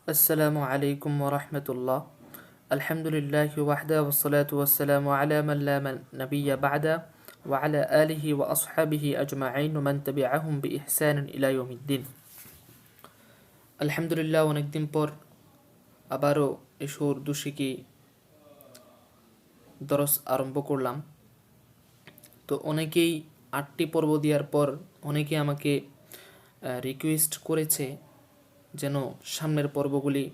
السلام عليكم ورحمة الله. الحمد لله وحده والصلاة والسلام على من لا نبي بعده وعلى آله وأصحابه أجمعين ومن تبعهم بإحسان إلى يوم الدين. আলহামদুলিল্লাহ, অনেকদিন পর আবারও এসো উর্দু শিখি দরস আরম্ভ করলাম। তো অনেকেই 8টি পর্ব দেওয়ার পর অনেকে আমাকে রিকোয়েস্ট করেছে যেন সামনের পর্বগুলি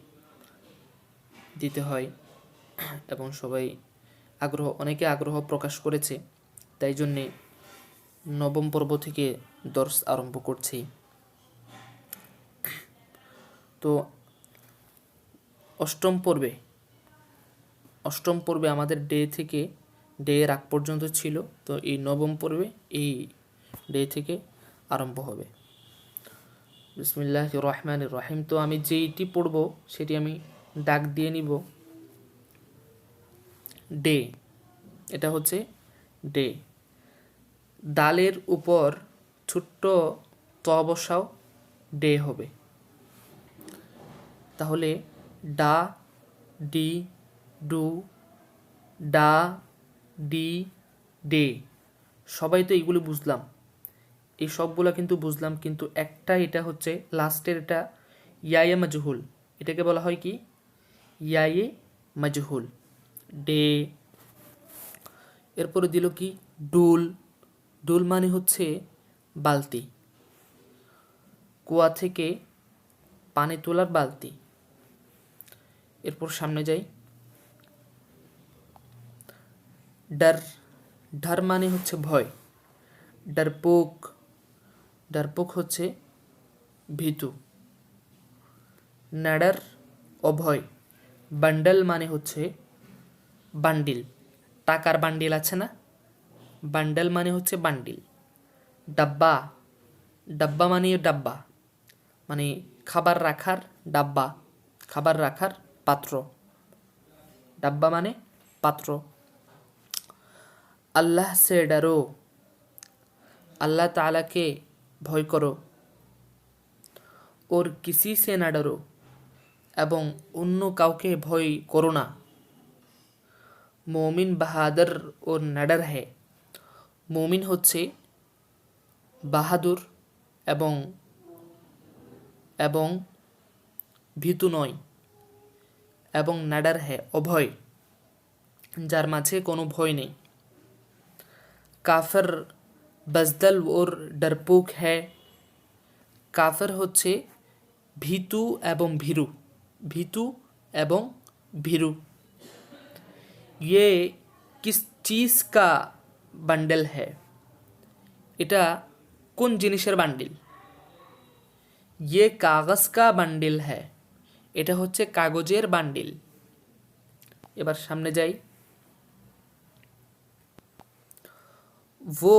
দিতে হয় এবং সবাই অনেকে আগ্রহ প্রকাশ করেছে, তাই জন্যে 9ম পর্ব থেকে দর্স আরম্ভ করছি। তো অষ্টম পর্বে আমাদের ডে এর আগ পর্যন্ত ছিল। তো এই 9ম পর্বে এই ডে থেকে আরম্ভ হবে। বিসমিল্লাহির রহমানির রহিম। তো আমি যেইটি পড়ব সেটি আমি ডাক দিয়ে নিব ডে। এটা হচ্ছে ডে। দালের উপর ছোট্ট ত বসাও, ডে হবে। তাহলে ডা, ডি, ডু, ডা, ডি, ডে। সবাই তো এইগুলো বুঝলাম, এই সবগুলো কিন্তু বুঝলাম, কিন্তু একটা এটা হচ্ছে লাস্টের, এটা ইয়ায়ে মাজহুল। এটাকে বলা হয় কি? ইয়ায়ে মাজহুল, ডে। এরপরে দিল কি? ডুল। ডুল মানে হচ্ছে বালতি, কুয়া থেকে পানি তোলার বালতি। এরপর সামনে যাই, ডার। ডার মানে হচ্ছে ভয়, ডারপোক। ডারপোক হচ্ছে ভীতু। নাডার, অভয়। বান্ডেল মানে হচ্ছে বান্ডিল, টাকার বান্ডিল আছে না, বান্ডেল মানে হচ্ছে বান্ডিল। ডাব্বা। ডাব্বা মানে ডাব্বা, মানে খাবার রাখার ডাব্বা, খাবার রাখার পাত্র। ডাব্বা মানে পাত্র। আল্লাহ সে ডারো, আল্লাহ তাআলাকে ভয় করো। ওর কিসি সে না ডরো, এবং অন্য কাউকে ভয় করো না। মোমিন বাহাদুর ওর নাডার হ্যায়। মোমিন হচ্ছে বাহাদুর এবং এবং ভীতু নয়, এবং নাডার হ্যায় অভয়, যার মাঝে কোনো ভয় নেই। কাফের বজদল ওর ডরপোক হ্যায়। কাফের হচ্ছে ভীতু এবং ভীরু, ভীতু এবং ভীরু। ইয়ে কিস চিজ কা বান্ডেল হ্যায়, এটা কোন জিনিসের বান্ডিল? ইয়ে কাগজ কা বান্ডিল হ্যায়, এটা হচ্ছে কাগজের বান্ডিল। এবার সামনে যাই, वो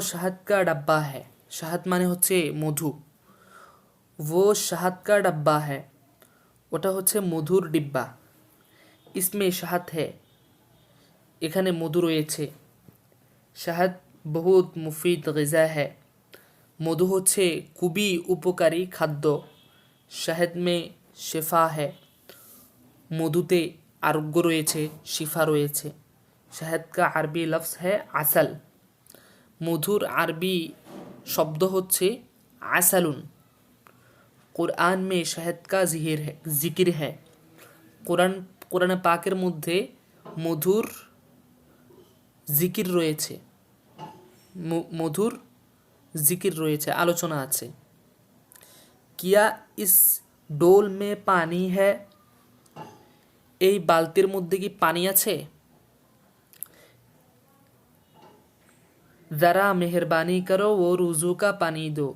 शहद का डब्बा है। शहद মানে হচ্ছে মধু। वो शहद का डब्बा है, ওটা হচ্ছে মধুর ডিব্বা। इसमें शहद है, এখানে মধু রয়েছে। शहद बहुत मुफीद ग़िज़ा है, মধু হচ্ছে খুবই উপকারী খাদ্য। शहद में शिफा है, মধুতে আরোগ্য রয়েছে, শিফা রয়েছে। शहद का अरबी लफ्ज़ है আসল, মধুর আরবি শব্দ হচ্ছে আসালুন। কোরআন মে শহদ কা জিকির হ্যায়, কোরআনে পাকের মধ্যে মধুর জিকির রয়েছে, মধুর জিকির রয়েছে, আলোচনা আছে। কিয়া ইস ডোল মে পানি হ্যায়, এই বালতির মধ্যে কি পানি আছে? ज़रा मेहरबानी करो और वज़ू का पानी दो,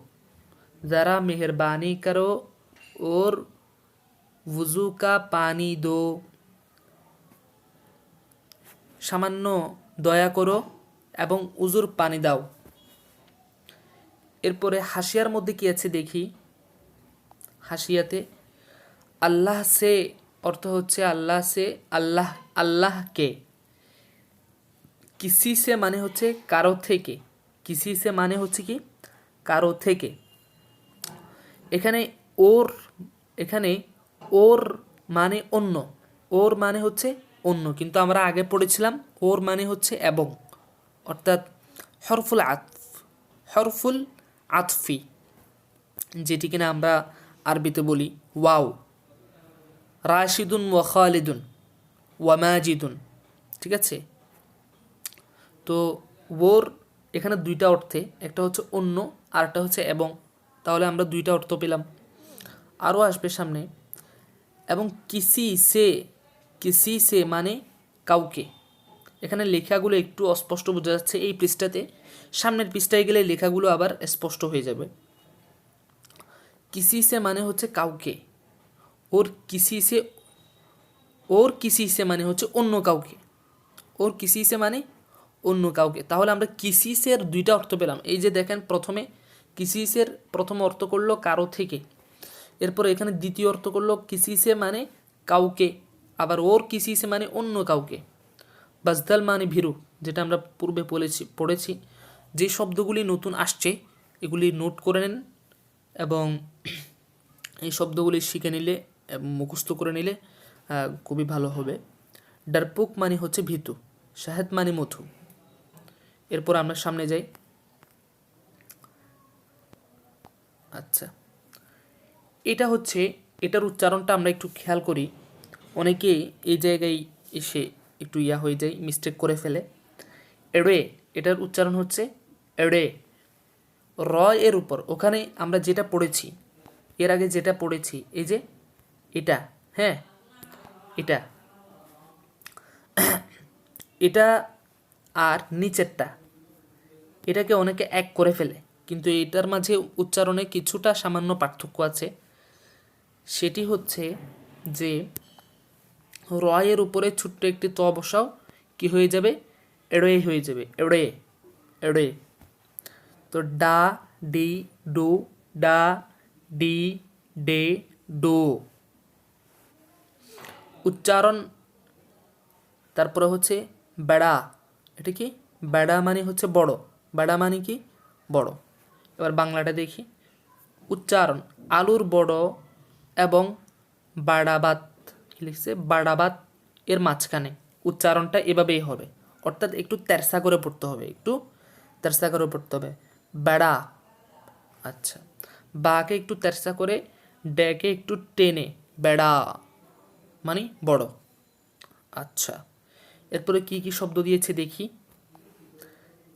ज़रा मेहरबानी करो और वज़ू का पानी दो, সামান্য দয়া করো এবং উজুর পানি দাও। এরপরে হাসিয়ার মধ্যে কি আছে দেখি। হাসিয়াতে আল্লাহ সে অর্থ হচ্ছে আল্লাহ সে, আল্লাহ আল্লাহকে। কিসি সে মানে হচ্ছে কারো থেকে, কিসি সে মানে হচ্ছে কি কারো থেকে। এখানে ওর এখানে ওর মানে অন্য, ওর মানে হচ্ছে অন্য, কিন্তু আমরা আগে পড়েছিলাম ওর মানে হচ্ছে এবং, অর্থাৎ হরফুল আতফ, হরফুল আতফি, যেটি কিনা আমরা আরবিতে বলি ওয়াও, রাশিদুন ওয়া খালিদুন ওয়া মাজিদুন, ঠিক আছে। তো ওর এখানে দুইটা অর্থে, একটা হচ্ছে অন্য আর একটা হচ্ছে এবং, তাহলে আমরা দুইটা অর্থ পেলাম। আরও আসবে সামনে, এবং কিসি সে মানে কাউকে। এখানে লেখাগুলো একটু অস্পষ্ট বোঝা যাচ্ছে এই পৃষ্ঠাতে, সামনের পৃষ্ঠায় গেলে লেখাগুলো আবার স্পষ্ট হয়ে যাবে। কিসি সে মানে হচ্ছে কাউকে, ওর কিসি সে মানে হচ্ছে অন্য কাউকে, ওর কিসি সে মানে অন্য কাউকে। তাহলে আমরা কিসি সের দুইটা অর্থ পেলাম। এই যে দেখেন, প্রথমে কিসি সের প্রথম অর্থ করলো কারো থেকে, এরপর এখানে দ্বিতীয় অর্থ করলো কিসি সে মানে কাউকে, আবার ওর কিসি সে মানে অন্য কাউকে। বাজদাল মানে ভীরু, যেটা আমরা পূর্বে পড়েছি। যে শব্দগুলি নতুন আসছে এগুলি নোট করে নেন, এবং এই শব্দগুলি শিখে নিলে, মুখস্থ করে নিলে খুবই ভালো হবে। ডারপুক মানে হচ্ছে ভীতু, শাহেদ মানে মধু। এরপর আমরা সামনে যাই। আচ্ছা, এটা হচ্ছে, এটার উচ্চারণটা আমরা একটু খেয়াল করি। অনেকে এই জায়গায় এসে একটু হয়ে যায়, মিস্টেক করে ফেলে। এড়ে, এটার উচ্চারণ হচ্ছে এড়ে, র এর উপর। ওখানে আমরা যেটা পড়েছি, এর আগে যেটা পড়েছি, এই যে এটা, হ্যাঁ এটা, এটা আর নিচেরটা, এটাকে অনেকে এক করে ফেলে, কিন্তু এটার মাঝে উচ্চারণে কিছুটা সামান্য পার্থক্য আছে। সেটি হচ্ছে যে র এর উপরে ছোট্ট একটি ত বসাও, কি হয়ে যাবে, এড়ে হয়ে যাবে, এড়ে এড়ে। তো ডা ডি ডু, ডা ডি ডে ডো, উচ্চারণ। তারপরে হচ্ছে বেড়া, এটা কি, বেড়া মানে হচ্ছে বড়, বেড়া মানে কি বড়। এবার বাংলাটা দেখি। উচ্চারণ, আলুর বড় এবং বাড়াবাত, কি লিখছে, বাড়াবাত এর মাঝখানে উচ্চারণটা এভাবেই হবে, অর্থাৎ একটু তেরসা করে পড়তে হবে, একটু তেরসা করে পড়তে হবে, বেড়া। আচ্ছা, বাকে একটু তেরসা করে, ডেকে একটু টেনে, বেড়া মানে বড়। আচ্ছা, এরপরে কি কি শব্দ দিয়েছে দেখি।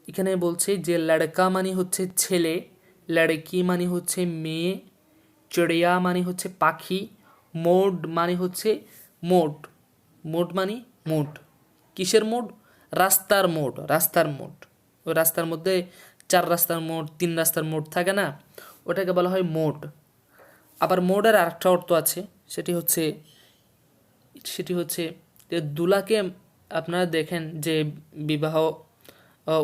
এখানে বলছে যে লড়কা মানে হচ্ছে ছেলে, লড়কি মানে হচ্ছে মেয়ে, চিড়িয়া মানে হচ্ছে পাখি, মোড মানে হচ্ছে মোড, মোড মানে মোড, কিসের মোড, রাস্তার মোড, রাস্তার মোড। ওই রাস্তার মধ্যে 4 রাস্তার মোড, 3 রাস্তার মোড থাকে না, ওটাকে বলা হয় মোড। আবার মোডের আরেকটা অর্থ আছে, সেটি হচ্ছে যে দুলাকে, আপনারা দেখেন যে বিবাহ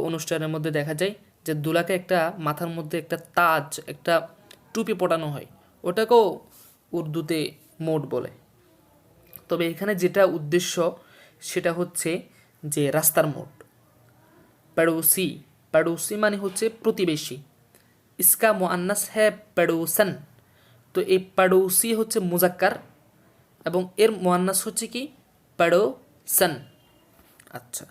অনুষ্ঠানের মধ্যে দেখা যায় যে দুলাকে একটা মাথার মধ্যে একটা তাজ, একটা টুপি পটানো হয়, ওটাকেও উর্দুতে মোড বলে। তবে এখানে যেটা উদ্দেশ্য সেটা হচ্ছে যে রাস্তার মোড। পড়োসি, পড়োসি মানে হচ্ছে প্রতিবেশী, ইসকা মুআন্নাস হ্যাঁ পড়োসন। তো এই পড়োসি হচ্ছে মুজাক্কার এবং এর মুআন্নাস হচ্ছে কি, পড়োসন। আচ্ছা,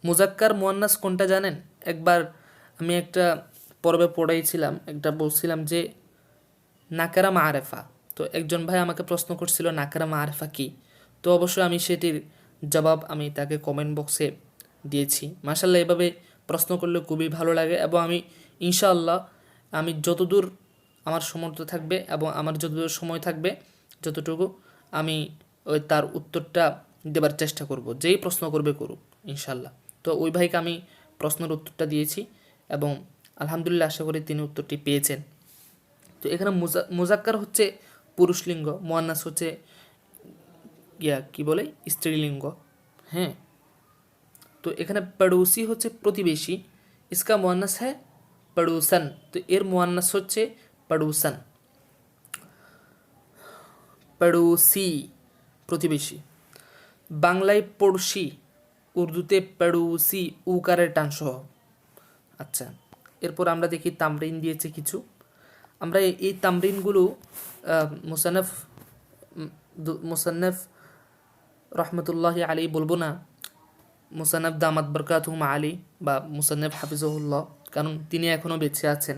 মুজাক্কার মুআন্নাস কোনটা জানেন? একবার আমি একটা পর্বে পড়াইছিলাম, একটা বলছিলাম যে নাকেরা মাআরেফা। তো একজন ভাই আমাকে প্রশ্ন করছিল নাকেরা মাআরেফা কি। তো অবশ্যই আমি সেটির জবাব আমি তাকে কমেন্ট বক্সে দিয়েছি। মাশাআল্লাহ, এভাবে প্রশ্ন করলে খুবই ভালো লাগে, এবং আমি ইনশাআল্লাহ আমি যতদূর আমার সমর্থ থাকবে এবং আমার যতদূর সময় থাকবে, যতটুকু আমি ওই তার উত্তরটা দেবার চেষ্টা করব, যেই প্রশ্ন করবে করুক ইনশাআল্লাহ। তো ওই ভাইকে আমি প্রশ্নের উত্তরটা দিয়েছি এবং আলহামদুলিল্লাহ আশা করি তিনি উত্তরটি পেয়েছেন। তো এখানে মুজাক্কার হচ্ছে পুরুষলিঙ্গ, মুআন্নাস হচ্ছে কি বলে, স্ত্রীলিঙ্গ। হ্যাঁ, তো এখানে পড়োসি হচ্ছে প্রতিবেশী, ইসকা মুআন্নাস হ্যাঁ পড়োসন, তো এর মুআন্নাস হচ্ছে পড়োসন। পড়োসি প্রতিবেশী। বাংলায় পড়শি, উর্দুতে পড়োসি, উকারের টান সহ। আচ্ছা, এরপর আমরা দেখি তামরিন দিয়েছে কিছু। আমরা এই তামরিনগুলো মুসান্নফ রহমতুল্লাহি আলী বলবো না, মুসান্নফ দামাত বরকাতুহুম আলী বা মুসান্নফ হাফিজহুল্লাহ, কারণ তিনি এখনও বেঁচে আছেন।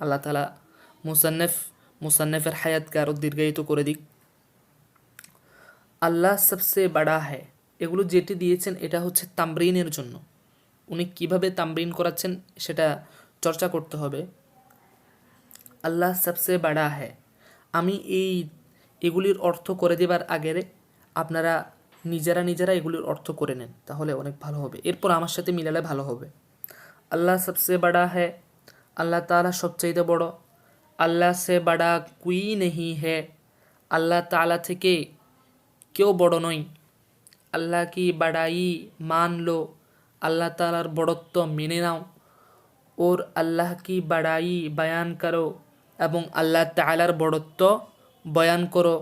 আল্লাহ তাআলা মুসান্নফের হায়াতকে আরও দীর্ঘায়িত করে দিক। আল্লাহ সবসে বড়া হ্যায়, এগুলো যেটি দিয়েছেন এটা হচ্ছে তামরিনের জন্য। উনি কিভাবে তামরিন করাচ্ছেন সেটা চর্চা করতে হবে। আল্লাহ সবসে বড়া হ্যায়, আমি এগুলির অর্থ করে দেবার আগে আপনারা নিজেরা এগুলির অর্থ করে নেন, তাহলে অনেক ভালো হবে। এরপর আমার সাথে মিলালে ভালো হবে। আল্লাহ সবসে বড়া হ্যায়, আল্লাহ তাআলা সবচাইতে বড়। আল্লাহ সে বড়া কুই নেহি হ্যায়, আল্লাহ তাআলা থেকে কেউ বড় নয়। আল্লাহ কি বড়াই মান লো, আল্লাহ তাআলার বড়ত্ব মেনে নাও। ওর আল্লাহ কি বড়াই বয়ান করো, এবং আল্লাহ তাআলার বড়ত্ব বয়ান করো,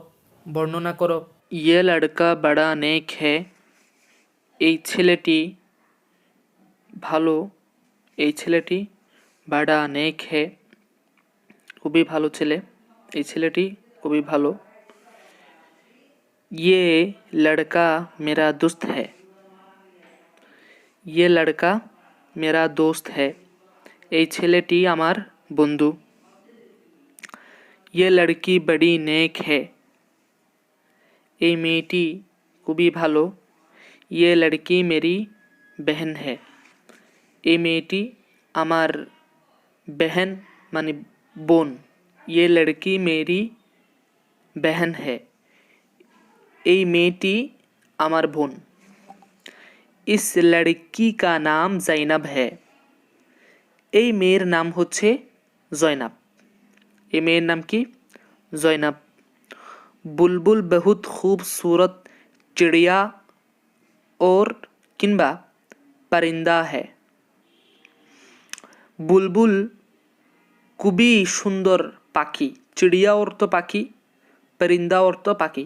বর্ণনা করো। ইয়ে লড়কা বড়া নেক হ্যায়, এই ছেলেটি ভালো, এই ছেলেটি বড়া নেক হ্যায়, খুবই ভালো ছেলে, এই ছেলেটি খুবই ভালো। ये लड़का मेरा दोस्त है, ये लड़का मेरा दोस्त है, এই ছেলেটি আমার বন্ধু। ये लड़की बड़ी नेक है, এই মেয়েটি খুবই ভালো। ये लड़की मेरी बहन है, এই মেয়েটি আমার बहन মানে বোন। ये लड़की मेरी बहन है, এই মেয়েটি আমার বোন। इस लड़की का नाम जैनब है, এই মেয়ের নাম হচ্ছে জয়নাব, এই মেয়ের নাম কি? জয়নাব। বুলবুল বহুত खूबसूरत चिड़िया और किंबा परिंदा है, বুলবুল খুবই সুন্দর পাখি। চিড়িয়া অর্থ পাখি, পরিন্দা অর্থ পাখি।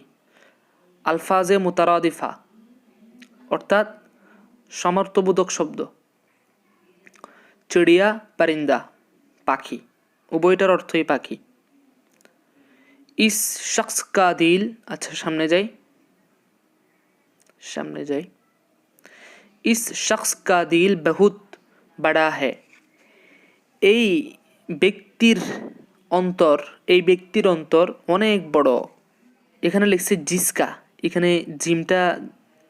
আলফাজে মুতারাদিফা অর্থাৎ সমর্থবোধক শব্দ। চিড়িয়া পরিন্দা পাখি, উভয়টার অর্থই পাখি। ইস শখস কা দিল, আচ্ছা সামনে যাই। ইস শখস কা দিল বহুত বড়া হ্যায়, এই ব্যক্তির অন্তর অনেক বড়। এখানে লিখছে জিসকা, এখানে জিমটা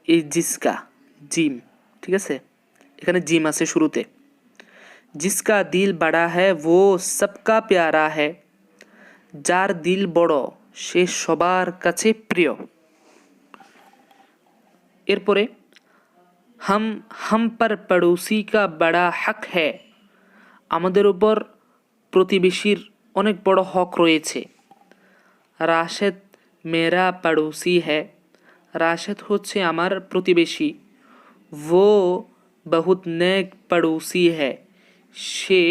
এই জিসকা জিম, ঠিক আছে, এখানে জিম আছে শুরুতে। जिसका दिल बड़ा है वो सबका प्यारा है, যার দিল বড় সে সবার কাছে প্রিয়। এরপরে हम पर पड़ोसी का बड़ा हक है, আমাদের উপর প্রতিবেশীর অনেক বড় হক রয়েছে। রাশেদ মেরা পড়োসি হ্যায়, রাশেদ হচ্ছে আমার প্রতিবেশী। वो बहुत नेक पड़ोसी है, সে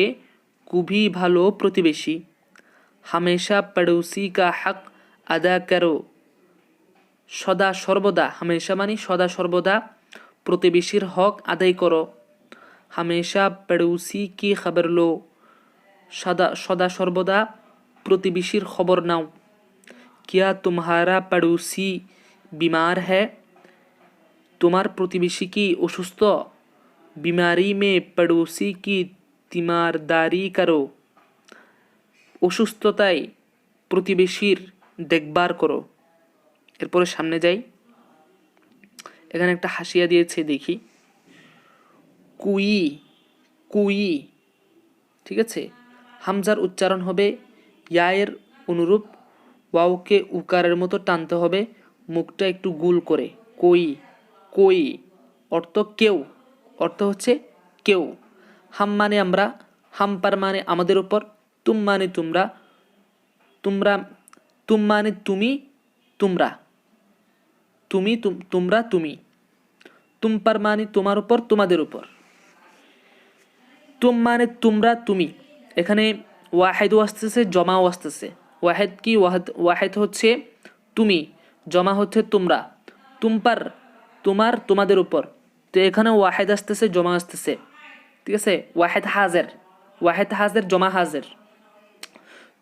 খুবই ভালো প্রতিবেশী। हमेशा पड़ोसी का हक अदा करो, সদা সর্বদা, হামেশা মানে সদা সর্বদা প্রতিবেশীর হক আদায় করো। हमेशा पड़ोसी की खबर लो, সদা সর্বদা প্রতিবেশীর খবর নাও। क्या तुम्हारा पड़ोसी बीमार है, তোমার প্রতিবেশী কি অসুস্থ? बीमारी में पड़ोसी की तीमारदारी करो, অসুস্থতায় প্রতিবেশীর দেখভাল করো। এরপরে সামনে যাই, এখানে একটা হাসিয়া দিয়েছে দেখি, কুই কুই, ঠিক আছে। হামজার উচ্চারণ হবে ইয়ায়ের অনুরূপ, ওয়াওকে উকারের মতো টানতে হবে, মুখটা একটু গোল করে। কই কই অর্থ কেউ, অর্থ হচ্ছে কেউ। হাম মানে আমরা, হাম পার মানে আমাদের উপর, তুম মানে তোমরা, তুম মানে তুমি, তোমরা, তোমরা তুমি। তুম পার মানে তোমার উপর, তোমাদের উপর। তুম মানে তোমরা তুমি, এখানে ওয়াহেদও আসতেছে, জমাও আসতেছে। ওয়াহেদ কি? ওয়াহেদ হচ্ছে তুমি, জমা হচ্ছে তোমরা। তুম পার তোমার, তোমাদের উপর, তো এখানে ওয়াহেদ আসতেছে, জমা আসতেছে, ঠিক আছে। ওয়াহেদ হাজের, জমা হাজের।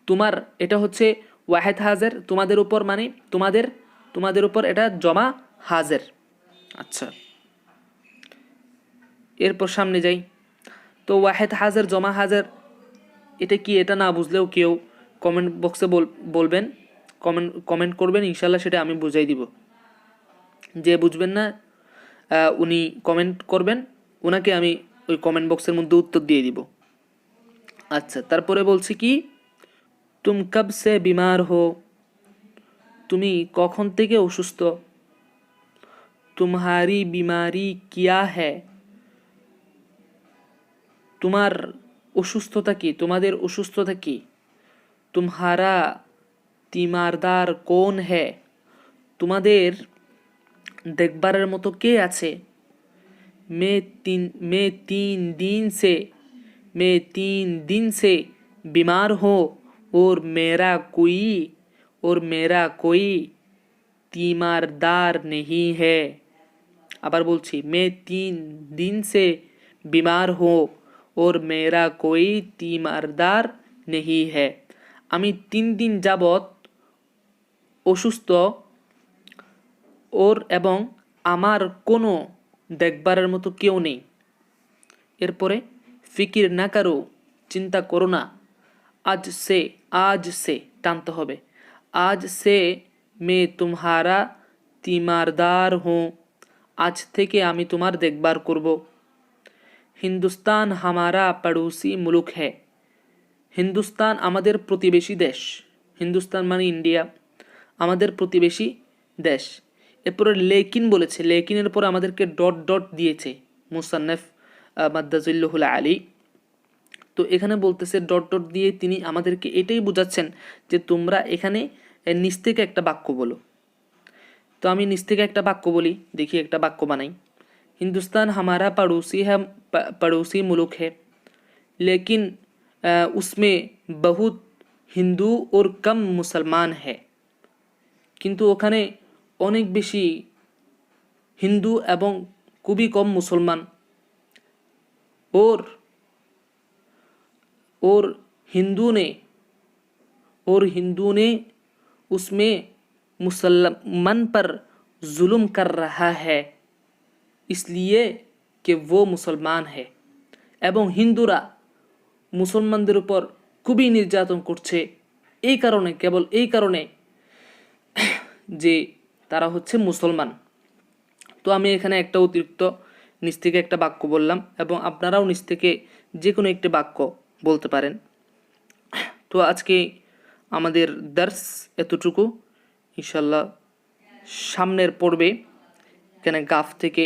তোমার এটা হচ্ছে ওয়াহেদ হাজের, তোমাদের উপর মানে তোমাদের উপর এটা জমা হাজের। আচ্ছা, এরপর সামনে যাই। তো ওয়াহেদ হাজের জমা হাজের এটা কি, এটা না বুঝলেও কেউ কমেন্ট বক্সে বলবেন, কমেন্ট করবেন, ইনশাল্লাহ সেটা আমি বুঝাই দিব। যে বুঝবেন না উনি কমেন্ট করবেন, ওনাকে আমি ওই কমেন্ট বক্সের মধ্যে উত্তর দিয়ে দিব। আচ্ছা, তারপরে বলছি কি, তুম কব সে বিমার হো, তুমি কখন থেকে অসুস্থ। তুমহারি বিমারি কিয়া হ্যায়, তোমার অসুস্থতা কি, তোমাদের অসুস্থতা কি। তুমহারা তিমারদার কোন হ্যায়, তোমাদের দেখবারের মতো কে আছে। मैं मैं तीन दिन से बीमार हूँ और मेरा कोई तीमारदार नहीं है। আবার বলছি, मैं 3 दिन से बीमार हूँ और मेरा कोई तीमारदार नहीं है। আমি 3 দিন যাবত অসুস্থ এবং আমার কোনো দেখবারের মতো কেউ নেই। এরপরে ফিকির না করো, চিন্তা করো না। আজ সে টানতে হবে, আজ সে মে তুমহারা তিমারদার হুঁ, আজ থেকে আমি তোমার দেখবার করব। হিন্দুস্তান হামারা পড়োসি মুলুক হ্যায়, হিন্দুস্তান আমাদের প্রতিবেশী দেশ। হিন্দুস্তান মানে ইন্ডিয়া, আমাদের প্রতিবেশী দেশ। এরপরে লেকিন বলেছে, লেকিনের পর আমাদেরকে ডট ডট দিয়েছে মুসান্নেফ মাদ্দাজিল্লুহুল আলী। তো এখানে বলতেছে ডট ডট দিয়ে তিনি আমাদেরকে এটাই বোঝাচ্ছেন যে তোমরা এখানে নিচ থেকে একটা বাক্য বলো। তো আমি নিচ থেকে একটা বাক্য বলি, দেখি একটা বাক্য বানাই। हिंदुस्तान हमारा पड़ोसी मुल्क है, लेकिन उसमें बहुत हिंदू और कम मुसलमान है। কিন্তু ওখানে অনেক বেশি হিন্দু এবং খুবই কম মুসলমান। और हिंदू ने उसमें मुसलमान पर जुल्म कर रहा है इसलिए कि वो मुसलमान है। এবং হিন্দুরা মুসলমানদের উপর খুবই নির্যাতন করছে এই কারণে, কেবল এই কারণে যে তারা হচ্ছে মুসলমান। তো আমি এখানে একটা অতিরিক্ত নিচ থেকে একটা বাক্য বললাম, এবং আপনারাও নিচ থেকে যে কোনো একটি বাক্য বলতে পারেন। তো আজকে আমাদের দার্স এতটুকু। ইনশাল্লাহ সামনের পর্বে এখানে গাফ থেকে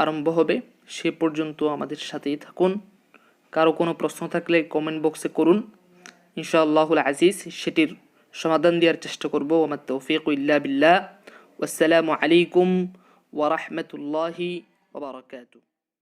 আরম্ভ হবে, সে পর্যন্ত আমাদের সাথেই থাকুন। কারো কোনো প্রশ্ন থাকলে কমেন্ট বক্সে করুন, ইনশাআল্লাহুল আজিজ সেটির সমাধান দেওয়ার চেষ্টা করব। ওয়া তৌফিক ইল্লা বিল্লাহ। ওয়াসসালামু আলাইকুম ওয়া রাহমাতুল্লাহি ওয়া বারাকাতুহু।